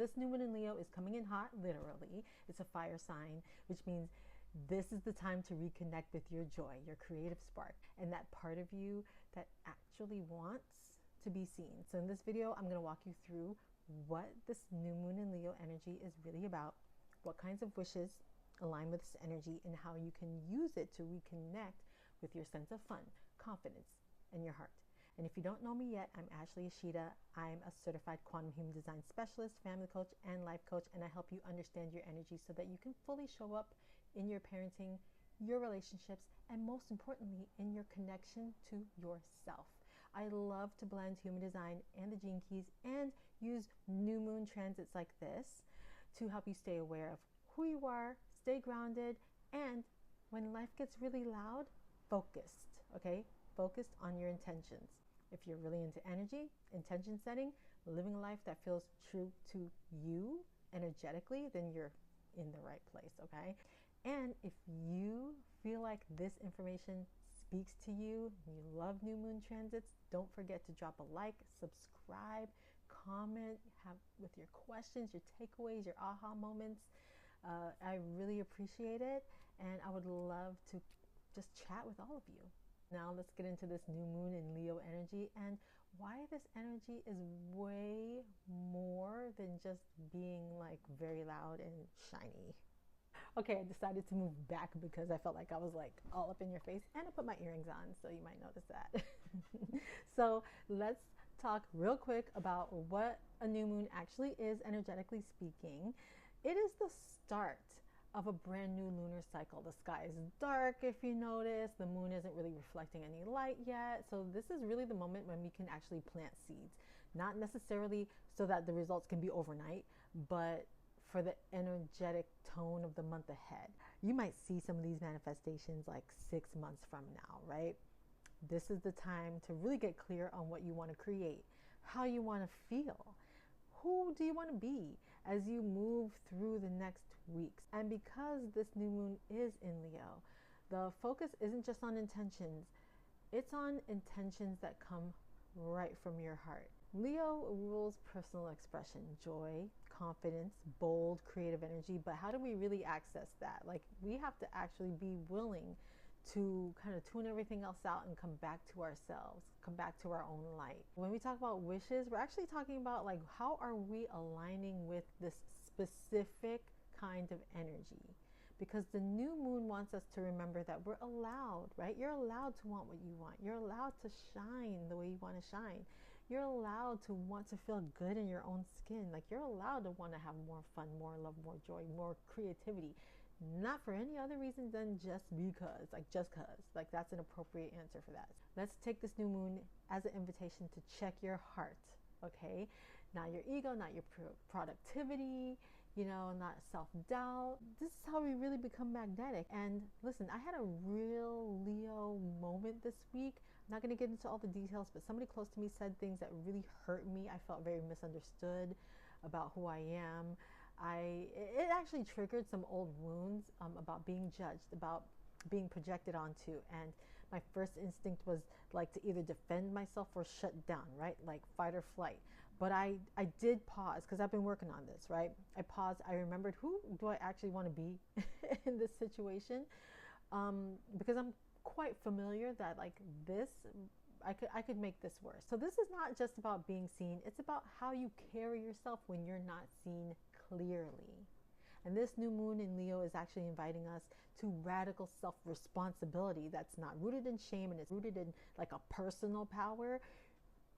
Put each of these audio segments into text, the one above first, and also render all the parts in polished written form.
This new moon in Leo is coming in hot, literally. It's a fire sign, which means this is the time to reconnect with your joy, your creative spark, and that part of you that actually wants to be seen. So in this video, I'm going to walk you through what this new moon in Leo energy is really about, what kinds of wishes align with this energy, and how you can use it to reconnect with your sense of fun, confidence, and your heart. And if you don't know me yet, I'm Ashley Ishida. I'm a certified quantum human design specialist, family coach, and life coach, and I help you understand your energy so that you can fully show up in your parenting, your relationships, and most importantly, in your connection to yourself. I love to blend human design and the gene keys and use new moon transits like this to help you stay aware of who you are, stay grounded, and when life gets really loud, focused, okay? Focused on your intentions. If you're really into energy, intention setting, living a life that feels true to you energetically, then you're in the right place, okay? And if you feel like this information speaks to you, you love new moon transits, don't forget to drop a like, subscribe, comment, have with your questions, your takeaways, your aha moments. I really appreciate it, and I would love to just chat with all of you. Now let's get into this new moon in Leo energy and why this energy is way more than just being like very loud and shiny. Okay, I decided to move back because I felt like I was like all up in your face, and I put my earrings on, so you might notice that. So let's talk real quick about what a new moon actually is, energetically speaking. It is the start of a brand new lunar cycle. The sky is dark, if you notice. The moon isn't really reflecting any light yet. So this is really the moment when we can actually plant seeds. Not necessarily so that the results can be overnight, but for the energetic tone of the month ahead. You might see some of these manifestations like 6 months from now, right? This is the time to really get clear on what you want to create, how you want to feel. Who do you want to be as you move through the next weeks? And because this new moon is in Leo, the focus isn't just on intentions, it's on intentions that come right from your heart. Leo rules personal expression, joy, confidence, bold, creative energy. But how do we really access that? Like, we have to actually be willing to kind of tune everything else out and come back to ourselves, come back to our own light. When we talk about wishes, we're actually talking about like, how are we aligning with this specific kind of energy? Because the new moon wants us to remember that we're allowed, right? You're allowed to want what you want. You're allowed to shine the way you want to shine. You're allowed to want to feel good in your own skin. Like, you're allowed to want to have more fun, more love, more joy, more creativity. Not for any other reason than just because, like just cause. Like, that's an appropriate answer for that. Let's take this new moon as an invitation to check your heart, okay? Not your ego, not your productivity, not self-doubt. This is how we really become magnetic. And listen, I had a real Leo moment this week. I'm not going to get into all the details, but somebody close to me said things that really hurt me. I felt very misunderstood about who I am. It actually triggered some old wounds about being judged, about being projected onto, and my first instinct was like to either defend myself or shut down, right? Like fight or flight. But I did pause because I've been working on this, right? I paused. I remembered, who do I actually want to be in this situation? Because I'm quite familiar that like this, I could make this worse. So this is not just about being seen. It's about how you carry yourself when you're not seen clearly. And this new moon in Leo is actually inviting us to radical self-responsibility that's not rooted in shame, and it's rooted in like a personal power.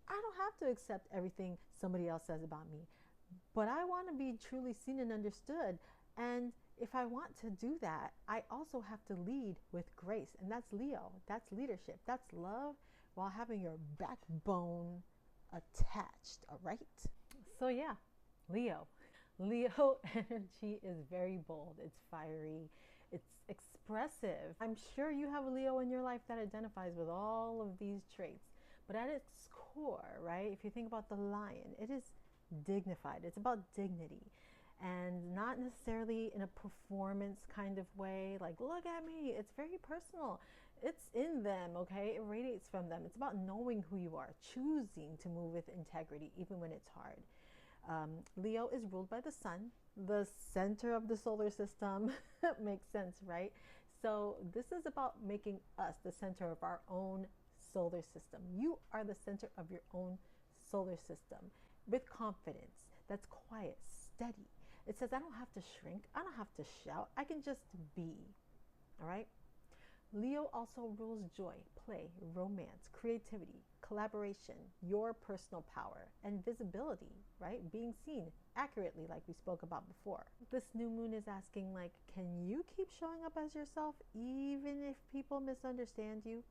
I don't have to accept everything somebody else says about me, but I want to be truly seen and understood. And if I want to do that, I also have to lead with grace. And that's Leo. That's leadership. That's love while having your backbone attached, all right? So yeah, Leo. Leo energy is very bold. It's fiery. It's expressive. I'm sure you have a Leo in your life that identifies with all of these traits. But at its core, right, if you think about the lion, it is dignified. It's about dignity. And not necessarily in a performance kind of way, like, look at me. It's very personal. It's in them, okay? It radiates from them. It's about knowing who you are, choosing to move with integrity, even when it's hard. Leo is ruled by the sun, the center of the solar system. Makes sense, right? So this is about making us the center of our own solar system. You are the center of your own solar system with confidence. That's quiet, steady. It says, I don't have to shrink. I don't have to shout. I can just be. All right? Leo also rules joy, play, romance, creativity, collaboration, your personal power, and visibility, right? Being seen accurately, like we spoke about before. This new moon is asking, like, can you keep showing up as yourself even if people misunderstand you?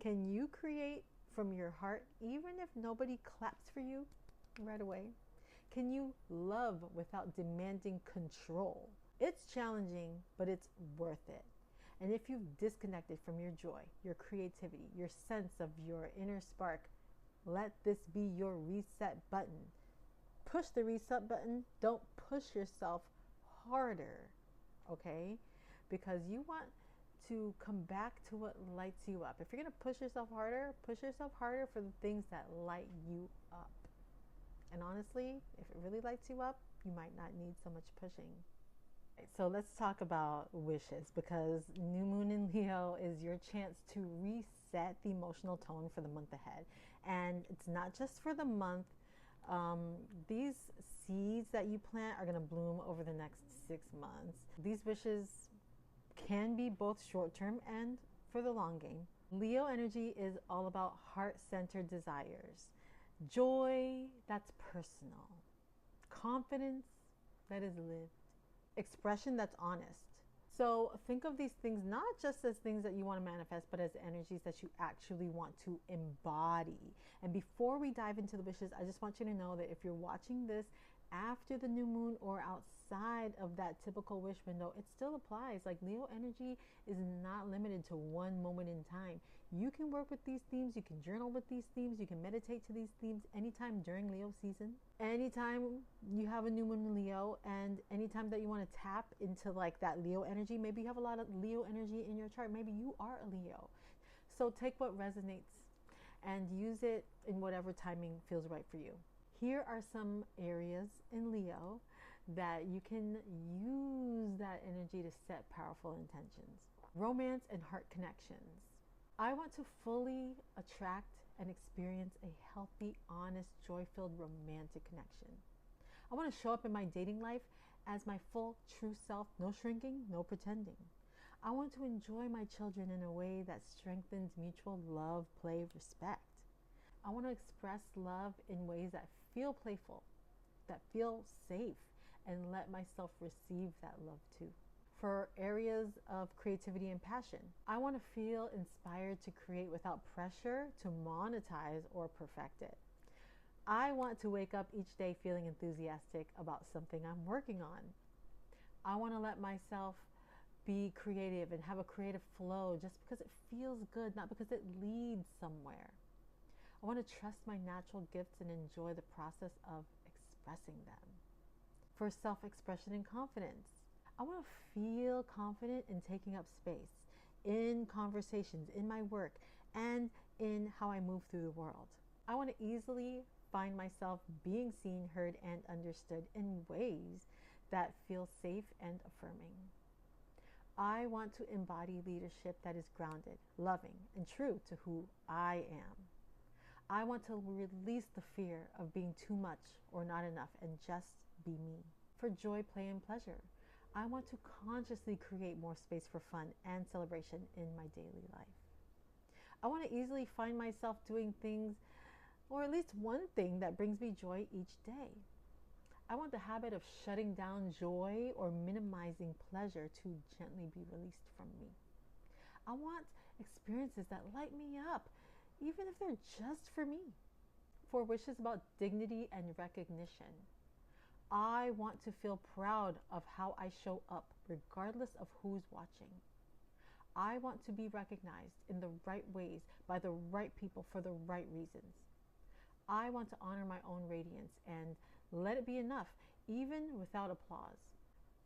Can you create from your heart even if nobody claps for you right away? Can you love without demanding control? It's challenging, but it's worth it. And if you've disconnected from your joy, your creativity, your sense of your inner spark, let this be your reset button. Push the reset button. Don't push yourself harder, okay? Because you want to come back to what lights you up. If you're going to push yourself harder for the things that light you up. And honestly, if it really lights you up, you might not need so much pushing. So let's talk about wishes, because new moon in Leo is your chance to reset the emotional tone for the month ahead. And it's not just for the month. These seeds that you plant are going to bloom over the next 6 months. These wishes can be both short-term and for the long game. Leo energy is all about heart-centered desires. Joy, that's personal. Confidence, that is lived. Expression, that's honest. So think of these things not just as things that you want to manifest, but as energies that you actually want to embody. And before we dive into the wishes, I just want you to know that if you're watching this after the new moon or outside of that typical wish window, it still applies. Like, Leo energy is not limited to one moment in time. You can work with these themes, you can journal with these themes, you can meditate to these themes anytime during Leo season, anytime you have a new moon in Leo, and anytime that you want to tap into like that Leo energy. Maybe you have a lot of Leo energy in your chart. Maybe you are a Leo. So take what resonates and use it in whatever timing feels right for you. Here are some areas in Leo that you can use that energy to set powerful intentions. Romance and heart connections. I want to fully attract and experience a healthy, honest, joy-filled romantic connection. I want to show up in my dating life as my full, true self, no shrinking, no pretending. I want to enjoy my children in a way that strengthens mutual love, play, respect. I want to express love in ways that feel playful, that feel safe, and let myself receive that love too. For areas of creativity and passion, I want to feel inspired to create without pressure to monetize or perfect it. I want to wake up each day feeling enthusiastic about something I'm working on. I want to let myself be creative and have a creative flow just because it feels good, not because it leads somewhere. I want to trust my natural gifts and enjoy the process of expressing them. For self-expression and confidence, I want to feel confident in taking up space, in conversations, in my work, and in how I move through the world. I want to easily find myself being seen, heard, and understood in ways that feel safe and affirming. I want to embody leadership that is grounded, loving, and true to who I am. I want to release the fear of being too much or not enough and just be me. For joy, play, and pleasure, I want to consciously create more space for fun and celebration in my daily life. I want to easily find myself doing things, or at least one thing, that brings me joy each day. I want the habit of shutting down joy or minimizing pleasure to gently be released from me. I want experiences that light me up, even if they're just for me. For wishes about dignity and recognition, I want to feel proud of how I show up, regardless of who's watching. I want to be recognized in the right ways by the right people for the right reasons. I want to honor my own radiance and let it be enough, even without applause.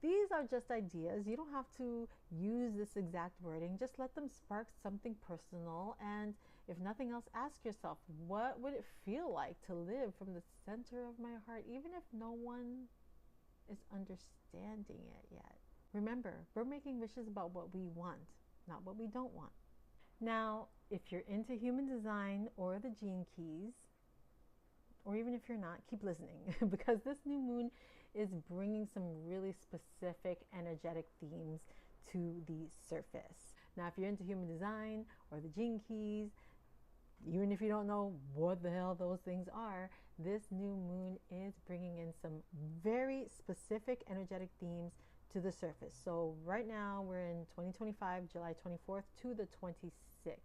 These are just ideas. You don't have to use this exact wording. Just let them spark something personal and If nothing else, ask yourself, what would it feel like to live from the center of my heart, even if no one is understanding it yet? Remember, we're making wishes about what we want, not what we don't want. Now, if you're into human design or the gene keys, or even if you're not, keep listening because this new moon is bringing some really specific energetic themes to the surface. Now, if you're into human design or the gene keys, even if you don't know what the hell those things are, this new moon is bringing in some very specific energetic themes to the surface. So right now we're in 2025, July 24th to the 26th,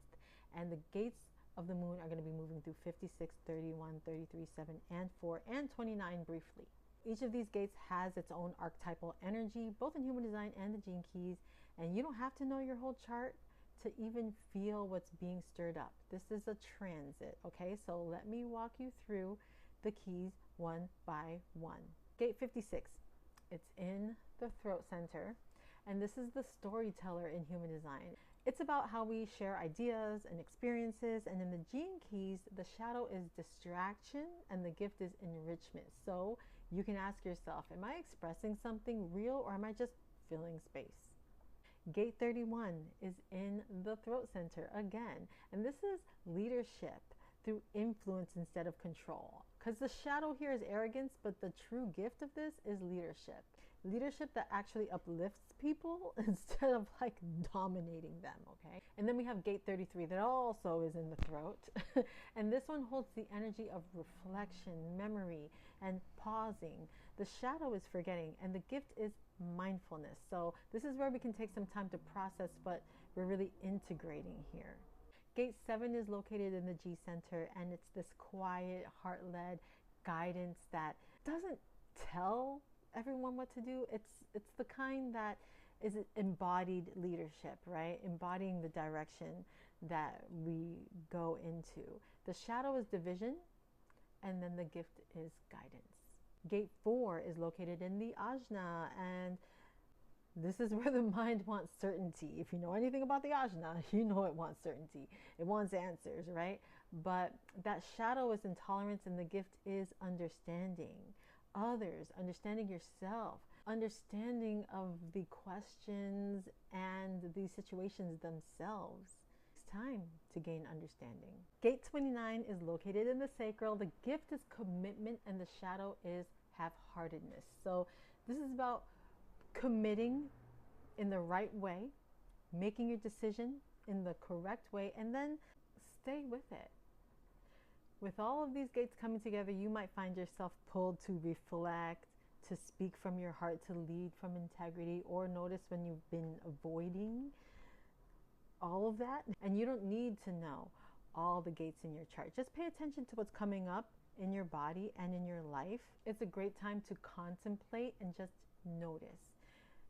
and the gates of the moon are going to be moving through 56, 31, 33, 7, and 4, and 29 briefly. Each of these gates has its own archetypal energy, both in human design and the gene keys, and you don't have to know your whole chart to even feel what's being stirred up. This is a transit, okay? So let me walk you through the keys one by one. Gate 56, it's in the throat center, and this is the storyteller in human design. It's about how we share ideas and experiences, and in the gene keys, the shadow is distraction and the gift is enrichment. So you can ask yourself, am I expressing something real or am I just filling space? Gate 31 is in the throat center again, and this is leadership through influence instead of control. Because the shadow here is arrogance, but the true gift of this is leadership. Leadership that actually uplifts people instead of like dominating them, okay? And then we have gate 33 that also is in the throat. And this one holds the energy of reflection, memory, and pausing. The shadow is forgetting, and the gift is mindfulness. So this is where we can take some time to process, but we're really integrating here. Gate 7 is located in the G center, and it's this quiet, heart-led guidance that doesn't tell everyone what to do. It's the kind that is embodied leadership, right? Embodying the direction that we go into. The shadow is division, and then the gift is guidance. Gate 4 is located in the Ajna, and this is where the mind wants certainty. If you know anything about the Ajna, you know it wants certainty. It wants answers, right? But that shadow is intolerance, and the gift is understanding others, understanding yourself, understanding of the questions and the situations themselves. It's time to gain understanding. Gate 29 is located in the sacral. The gift is commitment, and the shadow is half-heartedness. So this is about committing in the right way, making your decision in the correct way, and then stay with it. With all of these gates coming together, you might find yourself pulled to reflect, to speak from your heart, to lead from integrity, or notice when you've been avoiding all of that. And you don't need to know all the gates in your chart. Just pay attention to what's coming up in your body and in your life. It's a great time to contemplate and just notice.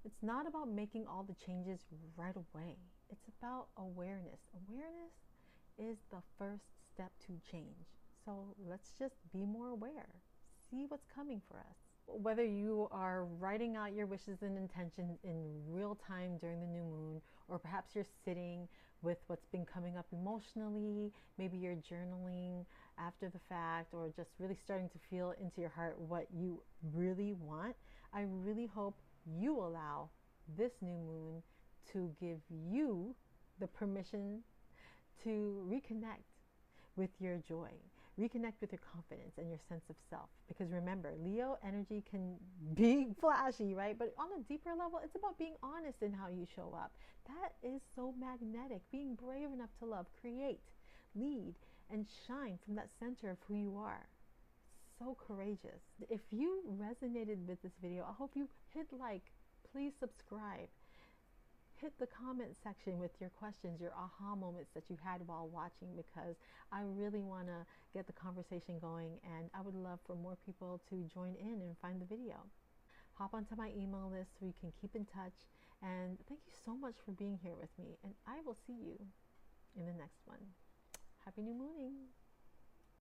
It's not about making all the changes right away. It's about awareness. Awareness is the first step to change. So let's just be more aware. See what's coming for us. Whether you are writing out your wishes and intentions in real time during the new moon, or perhaps you're sitting with what's been coming up emotionally, maybe you're journaling after the fact, or just really starting to feel into your heart what you really want, I really hope you allow this new moon to give you the permission to reconnect with your joy, reconnect with your confidence and your sense of self. Because remember, Leo energy can be flashy, right? But on a deeper level, it's about being honest in how you show up. That is so magnetic. Being brave enough to love, create, lead, and shine from that center of who you are. So courageous. If you resonated with this video, I hope you hit like, please subscribe. Hit the comment section with your questions, your aha moments that you had while watching, because I really want to get the conversation going, and I would love for more people to join in and find the video. Hop onto my email list so we can keep in touch, and thank you so much for being here with me, and I will see you in the next one. Happy new mooning.